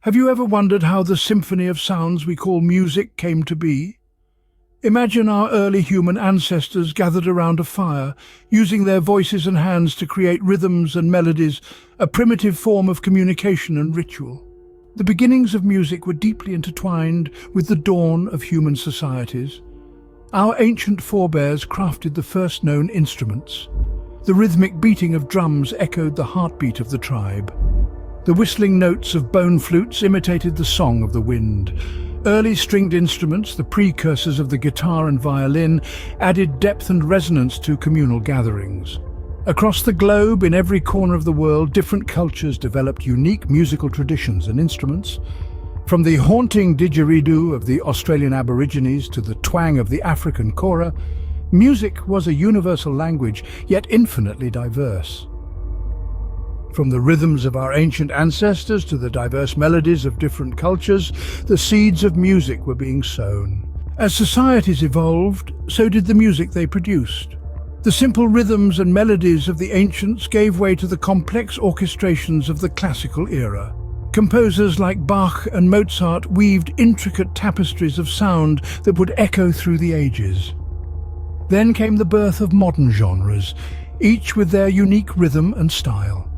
Have you ever wondered how the symphony of sounds we call music came to be? Imagine our early human ancestors gathered around a fire, using their voices and hands to create rhythms and melodies, a primitive form of communication and ritual. The beginnings of music were deeply intertwined with the dawn of human societies. Our ancient forebears crafted the first known instruments. The rhythmic beating of drums echoed the heartbeat of the tribe. The whistling notes of bone flutes imitated the song of the wind. Early stringed instruments, the precursors of the guitar and violin, added depth and resonance to communal gatherings. Across the globe, in every corner of the world, different cultures developed unique musical traditions and instruments. From the haunting didgeridoo of the Australian Aborigines to the twang of the African kora, music was a universal language, yet infinitely diverse. From the rhythms of our ancient ancestors to the diverse melodies of different cultures, the seeds of music were being sown. As societies evolved, so did the music they produced. The simple rhythms and melodies of the ancients gave way to the complex orchestrations of the classical era. Composers like Bach and Mozart weaved intricate tapestries of sound that would echo through the ages. Then came the birth of modern genres, each with their unique rhythm and style.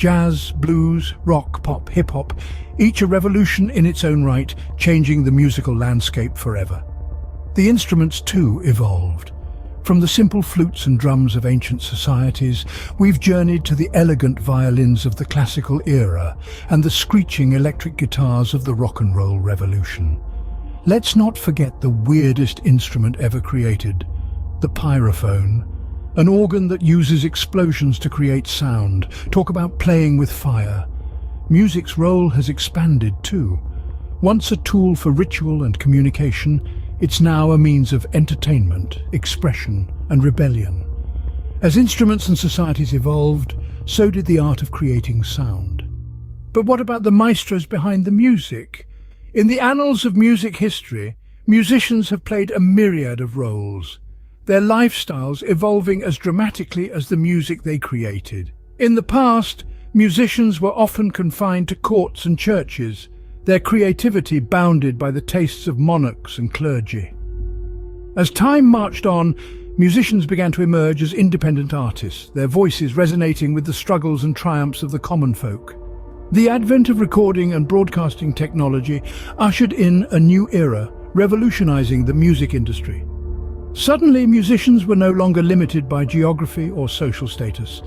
Jazz, blues, rock, pop, hip-hop, each a revolution in its own right, changing the musical landscape forever. The instruments too evolved. From the simple flutes and drums of ancient societies, we've journeyed to the elegant violins of the classical era and the screeching electric guitars of the rock and roll revolution. Let's not forget the weirdest instrument ever created, the pyrophone. An organ that uses explosions to create sound. Talk about playing with fire. Music's role has expanded too. Once a tool for ritual and communication, it's now a means of entertainment, expression, and rebellion. As instruments and societies evolved, so did the art of creating sound. But what about the maestros behind the music? In the annals of music history, musicians have played a myriad of roles, their lifestyles evolving as dramatically as the music they created. In the past, musicians were often confined to courts and churches, their creativity bounded by the tastes of monarchs and clergy. As time marched on, musicians began to emerge as independent artists, their voices resonating with the struggles and triumphs of the common folk. The advent of recording and broadcasting technology ushered in a new era, revolutionizing the music industry. Suddenly, musicians were no longer limited by geography or social status.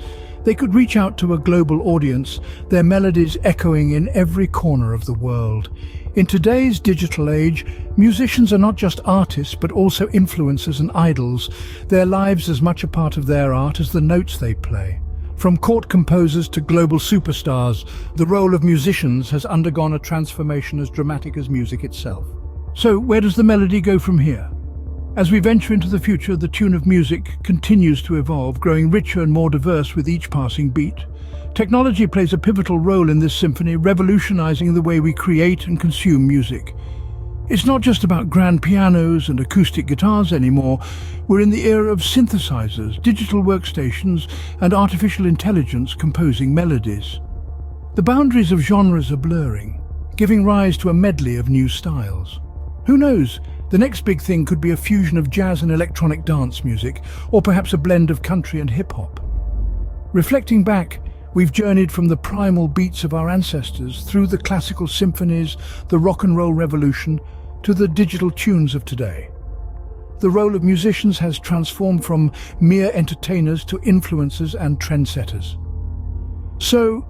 They could reach out to a global audience, their melodies echoing in every corner of the world. In today's digital age, musicians are not just artists but also influencers and idols, their lives as much a part of their art as the notes they play. From court composers to global superstars, the role of musicians has undergone a transformation as dramatic as music itself. So, where does the melody go from here? As we venture into the future, the tune of music continues to evolve, growing richer and more diverse with each passing beat. Technology plays a pivotal role in this symphony, revolutionizing the way we create and consume music. It's not just about grand pianos and acoustic guitars anymore. We're in the era of synthesizers, digital workstations, and artificial intelligence composing melodies. The boundaries of genres are blurring, giving rise to a medley of new styles. Who knows? The next big thing could be a fusion of jazz and electronic dance music, or perhaps a blend of country and hip-hop. Reflecting back, we've journeyed from the primal beats of our ancestors through the classical symphonies, the rock and roll revolution, to the digital tunes of today. The role of musicians has transformed from mere entertainers to influencers and trendsetters. So,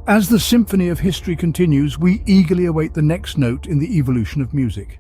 as the symphony of history continues, we eagerly await the next note in the evolution of music.